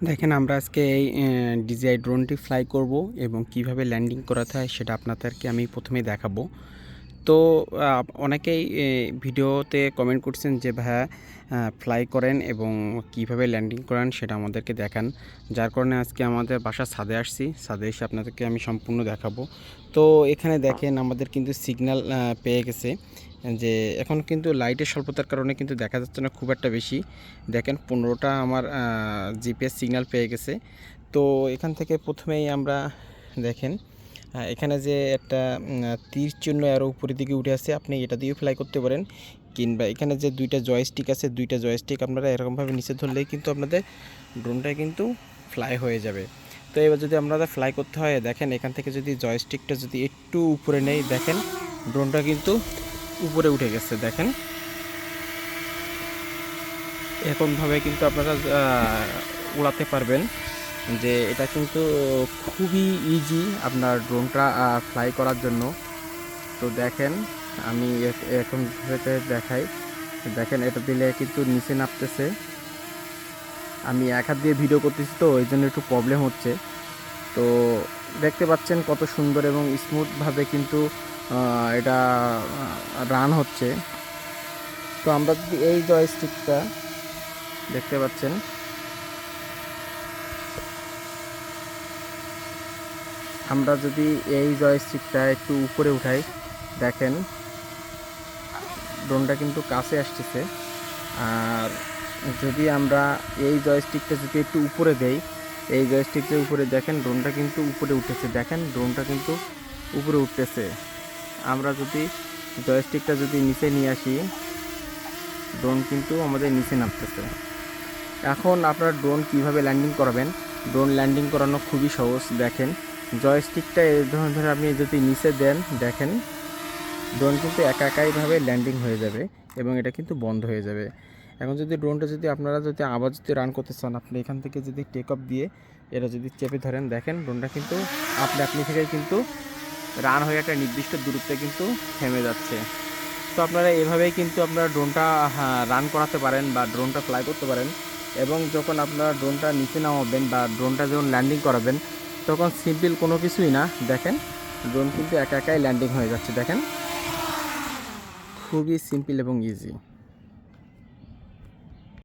দেখেন আমরা আজকে এই DJI ড্রোনটি ফ্লাই করব এবং কিভাবে ল্যান্ডিং করাতে হয় সেটা আপনাদেরকে আমি প্রথমেই দেখাবো। তো অনেকেই ভিডিওতে কমেন্ট করছেন যে ভাইয়া ফ্লাই করেন এবং কিভাবে ল্যান্ডিং করান সেটা আমাদেরকে দেখান। যার কারণে আজকে আমাদের বাসার ছাদে আসছি, ছাদে এসে আপনাদেরকে আমি সম্পূর্ণ দেখাবো। তো এখানে দেখেন আমাদের কিন্তু সিগন্যাল পেয়ে গেছে, যে এখন কিন্তু লাইটের স্বল্পতার কারণে কিন্তু দেখা যাচ্ছে না খুব একটা বেশি। দেখেন 15টা আমার জিপিএস সিগন্যাল পেয়ে গেছে। তো এখান থেকে প্রথমেই আমরা দেখেন এখানে যে একটা তীর চিহ্ন আরও উপরের দিকে উঠে আসছে, আপনি এটা দিয়েও ফ্লাই করতে পারেন, কিংবা এখানে যে দুইটা জয়স্টিক আছে, দুইটা জয়স্টিক আপনারা এরকমভাবে নিচে ধরলেই কিন্তু আপনাদের ড্রোনটা কিন্তু ফ্লাই হয়ে যাবে। তো এবার যদি আপনাদের ফ্লাই করতে হয়, দেখেন এখান থেকে যদি জয়স্টিকটা যদি একটু উপরে নেই, দেখেন ড্রোনটা কিন্তু উপরে উঠে গেছে। দেখেন এরকমভাবে কিন্তু আপনারা উড়াতে পারবেন, যে এটা কিন্তু খুবই ইজি আপনার ড্রোনটা ফ্লাই করার জন্য। তো দেখেন আমি এখন দেখাই, দেখেন এটা দিলে কিন্তু নিচে নামতেছে। আমি এক হাত দিয়ে ভিডিও করতেছি তো এই জন্য একটু প্রবলেম হচ্ছে। তো দেখতে পাচ্ছেন কত সুন্দর এবং স্মুথভাবে কিন্তু এটা রান হচ্ছে। তো আমরা যদি এই জয়স্টিকটা দেখতে পাচ্ছেন, আমরা যদি এই জয়স্টিকটা একটু উপরে উঠাই, দেখেন ড্রোনটা কিন্তু কাছে আসতেছে। আর যদি আমরা এই জয়স্টিকটা যদি একটু উপরে দেই, এই জয়স্টিকের উপরে দেখেন ড্রোনটা কিন্তু উপরে উঠেছে, দেখেন ড্রোনটা কিন্তু উপরে উঠতেছে। আমরা যদি জয়স্টিকটা যদি নিচে নিয়ে আসি, ড্রোন কিন্তু আমাদের নিচে নামতেছে। এখন আপনারা ড্রোন কিভাবে ল্যান্ডিং করাবেন? ড্রোন ল্যান্ডিং করানো খুবই সহজ। দেখেন জয়স্টিকটা এই ধরে আপনি যদি নিচে দেন, দেখেন ড্রোন কিন্তু একাইভাবে ল্যান্ডিং হয়ে যাবে এবং এটা কিন্তু বন্ধ হয়ে যাবে। এখন যদি ড্রোনটা যদি আপনারা যদি আবার যদি রান করতে চান, আপনি এখান থেকে যদি টেক অফ দিয়ে এটা যদি চেপে ধরেন, দেখেন ড্রোনটা কিন্তু আপনি থেকে কিন্তু রান হয়ে একটা নির্দিষ্ট দূরত্বে কিন্তু থেমে যাচ্ছে। তো আপনারা এভাবেই কিন্তু আপনারা ড্রোনটা রান করাতে পারেন বা ড্রোনটা ফ্লাই করতে পারেন। এবং যখন আপনারা ড্রোনটা নিচে নামাবেন বা ড্রোনটা যখন ল্যান্ডিং করাবেন, তখন সিম্পল কোনো কিছুই না, দেখেন ড্রোন কিন্তু একাই ল্যান্ডিং হয়ে যাচ্ছে। দেখেন খুবই সিম্পল এবং ইজি।